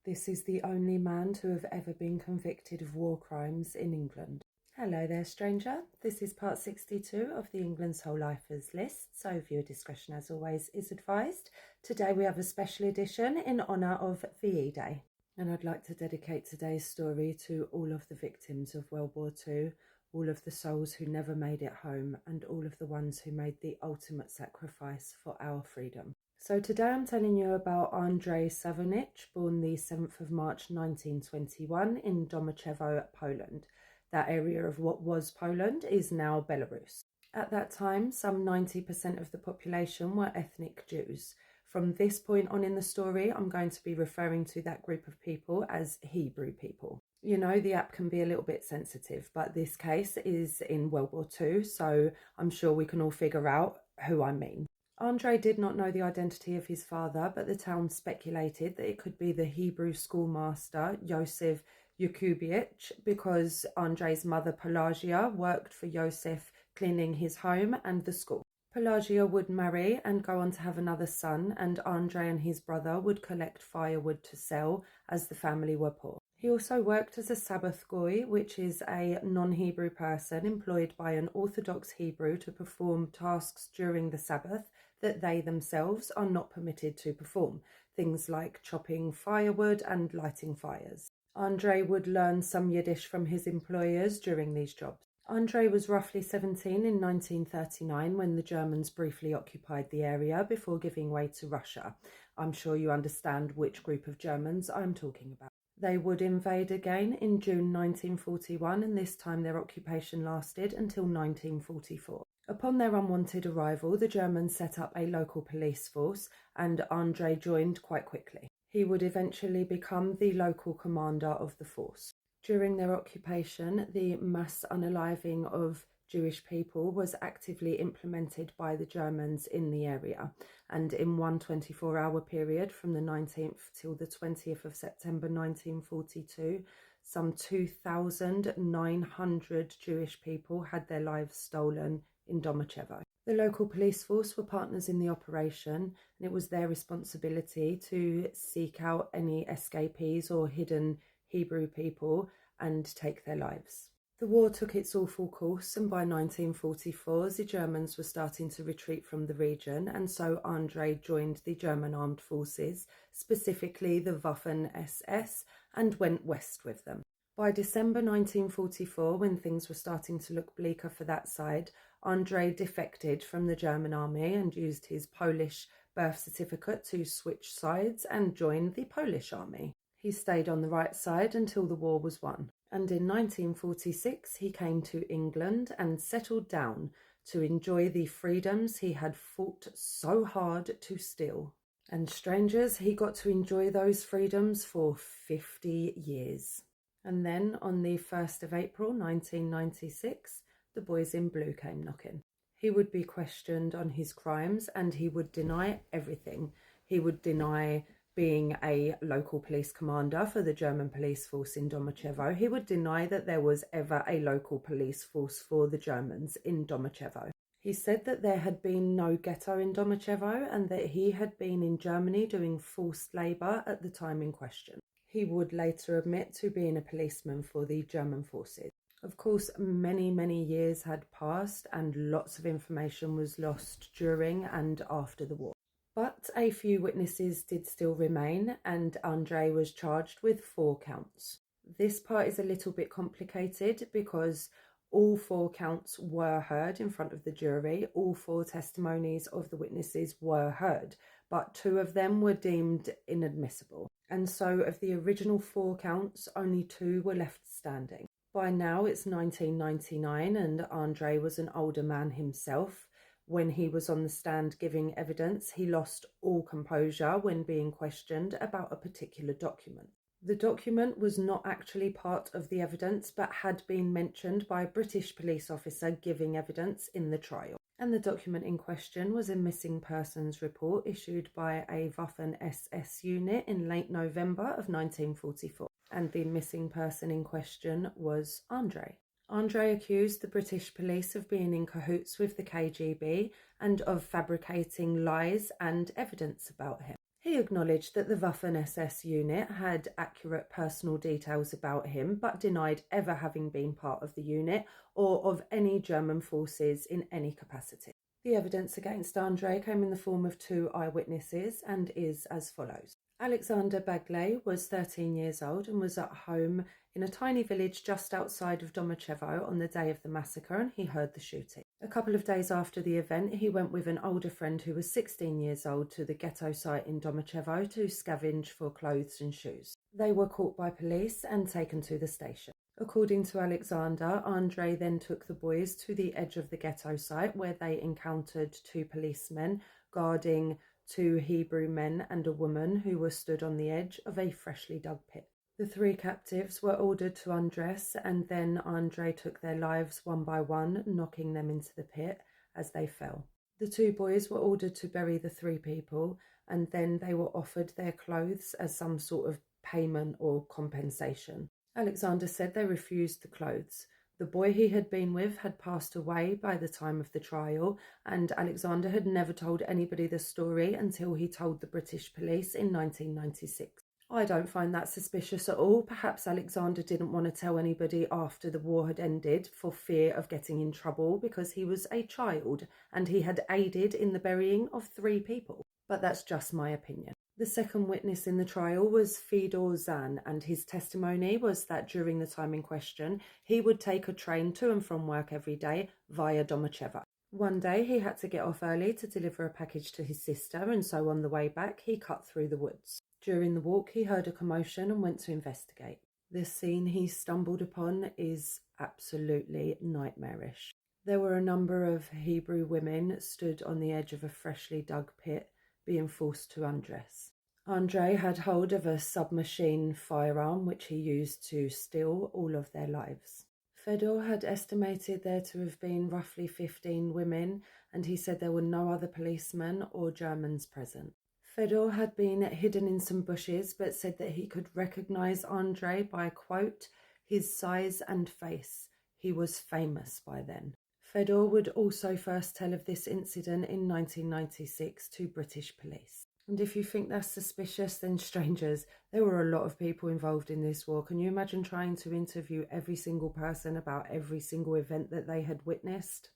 This is the only man to have ever been convicted of war crimes in England. Hello there, stranger. This is part 62 of the England's Whole Lifers list, so viewer discretion as always is advised. Today we have a special edition in honour of VE Day, and I'd like to dedicate today's story to all of the victims of World War II, all of the souls who never made it home, and all of the ones who made the ultimate sacrifice for our freedom. So today I'm telling you about Andrei Sawoniuk, born the 7th of March 1921 in Domoshevo, Poland. That area of what was Poland is now Belarus. At that time, some 90% of the population were ethnic Jews. From this point on in the story, I'm going to be referring to that group of people as Hebrew people. You know, the app can be a little bit sensitive, but this case is in World War II, so I'm sure we can all figure out who I mean. Andrei did not know the identity of his father, but the town speculated that it could be the Hebrew schoolmaster Yosef Yakubievich, because Andrei's mother Pelagia worked for Yosef cleaning his home and the school. Pelagia would marry and go on to have another son, and Andrei and his brother would collect firewood to sell as the family were poor. He also worked as a Sabbath goy, which is a non-Hebrew person employed by an Orthodox Hebrew to perform tasks during the Sabbath that they themselves are not permitted to perform, things like chopping firewood and lighting fires. Andrei would learn some Yiddish from his employers during these jobs. Andrei was roughly 17 in 1939 when the Germans briefly occupied the area before giving way to Russia. I'm sure you understand which group of Germans I'm talking about. They would invade again in June 1941, and this time their occupation lasted until 1944. Upon their unwanted arrival, the Germans set up a local police force, and Andrei joined quite quickly. He would eventually become the local commander of the force. During their occupation, the mass unaliving of Jewish people was actively implemented by the Germans in the area, and in one 24-hour period from the 19th till the 20th of September 1942, some 2,900 Jewish people had their lives stolen in Domoshevo. The local police force were partners in the operation, and it was their responsibility to seek out any escapees or hidden Hebrew people and take their lives. The war took its awful course, and by 1944 the Germans were starting to retreat from the region, and so Andrei joined the German armed forces, specifically the Waffen-SS, and went west with them. By December 1944, when things were starting to look bleaker for that side, Andrei defected from the German army and used his Polish birth certificate to switch sides and join the Polish army. He stayed on the right side until the war was won, and in 1946 he came to England and settled down to enjoy the freedoms he had fought so hard to steal. And strangers, he got to enjoy those freedoms for 50 years. And then on the 1st of April 1996, the boys in blue came knocking. He would be questioned on his crimes, and he would deny everything. He would deny being a local police commander for the German police force in Domoshevo. He would deny that there was ever a local police force for the Germans in Domoshevo. He said that there had been no ghetto in Domoshevo and that he had been in Germany doing forced labour at the time in question. He would later admit to being a policeman for the German forces. Of course, many years had passed and lots of information was lost during and after the war. But a few witnesses did still remain, and Andrei was charged with 4 counts. This part is a little bit complicated because all 4 counts were heard in front of the jury. All 4 testimonies of the witnesses were heard, but 2 of them were deemed inadmissible. And so of the original 4 counts, only 2 were left standing. By now it's 1999, and Andrei was an older man himself. When he was on the stand giving evidence, he lost all composure when being questioned about a particular document. The document was not actually part of the evidence, but had been mentioned by a British police officer giving evidence in the trial. And the document in question was a missing persons report issued by a Waffen-SS unit in late November of 1944. And the missing person in question was Andrei. Andrei accused the British police of being in cahoots with the KGB and of fabricating lies and evidence about him. He acknowledged that the Waffen-SS unit had accurate personal details about him, but denied ever having been part of the unit or of any German forces in any capacity. The evidence against Andrei came in the form of 2 eyewitnesses and is as follows. Alexander Bagley was 13 years old and was at home in a tiny village just outside of Domachevo on the day of the massacre, and he heard the shooting. A couple of days after the event, he went with an older friend who was 16 years old to the ghetto site in Domachevo to scavenge for clothes and shoes. They were caught by police and taken to the station. According to Alexander, Andrei then took the boys to the edge of the ghetto site where they encountered 2 policemen guarding 2 Hebrew men and a woman who were stood on the edge of a freshly dug pit. The 3 captives were ordered to undress, and then Andrei took their lives one by one, knocking them into the pit as they fell. The 2 boys were ordered to bury the 3 people, and then they were offered their clothes as some sort of payment or compensation. Alexander said they refused the clothes. The boy he had been with had passed away by the time of the trial, and Alexander had never told anybody the story until he told the British police in 1996. I don't find that suspicious at all. Perhaps Alexander didn't want to tell anybody after the war had ended for fear of getting in trouble because he was a child and he had aided in the burying of 3 people. But that's just my opinion. The second witness in the trial was Fedor Zan, and his testimony was that during the time in question, he would take a train to and from work every day via Domachevo. One day he had to get off early to deliver a package to his sister, and so on the way back he cut through the woods. During the walk he heard a commotion and went to investigate. The scene he stumbled upon is absolutely nightmarish. There were a number of Hebrew women stood on the edge of a freshly dug pit, being forced to undress. Andrei had hold of a submachine firearm which he used to steal all of their lives. Fedor had estimated there to have been roughly 15 women, and he said there were no other policemen or Germans present. Fedor had been hidden in some bushes, but said that he could recognize Andrei by, quote, his size and face. He was famous by then. Fedor would also first tell of this incident in 1996 to British police. And if you think that's suspicious, then strangers, there were a lot of people involved in this war. Can you imagine trying to interview every single person about every single event that they had witnessed?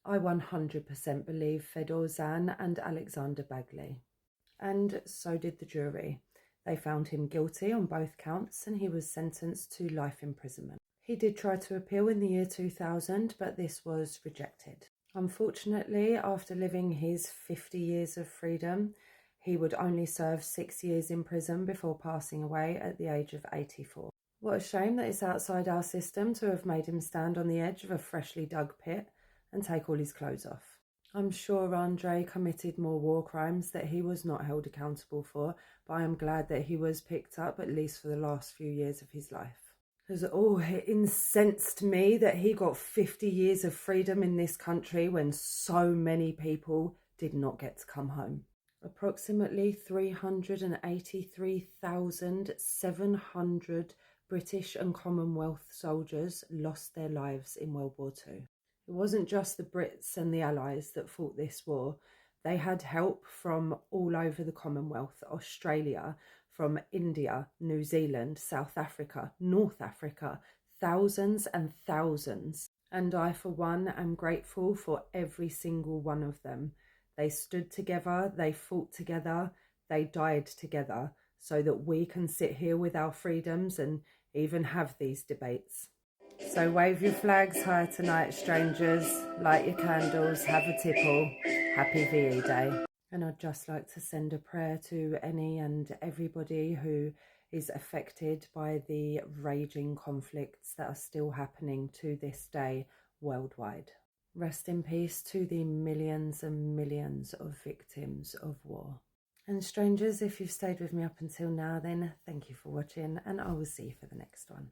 I 100% believe Fedor Zan and Alexander Bagley. And so did the jury. They found him guilty on both counts and he was sentenced to life imprisonment. He did try to appeal in the year 2000, but this was rejected. Unfortunately, after living his 50 years of freedom, he would only serve 6 years in prison before passing away at the age of 84. What a shame that it's outside our system to have made him stand on the edge of a freshly dug pit and take all his clothes off. I'm sure Andrei committed more war crimes that he was not held accountable for, but I am glad that he was picked up at least for the last few years of his life. Because it incensed me that he got 50 years of freedom in this country when so many people did not get to come home. Approximately 383,700 British and Commonwealth soldiers lost their lives in World War II. It wasn't just the Brits and the Allies that fought this war. They had help from all over the Commonwealth, Australia, from India, New Zealand, South Africa, North Africa, thousands and thousands. And I, for one, am grateful for every single one of them. They stood together, they fought together, they died together, so that we can sit here with our freedoms and even have these debates. So wave your flags high tonight, strangers, light your candles, have a tipple. Happy VE Day. And I'd just like to send a prayer to any and everybody who is affected by the raging conflicts that are still happening to this day worldwide. Rest in peace to the millions and millions of victims of war. And strangers, if you've stayed with me up until now, then thank you for watching, and I will see you for the next one.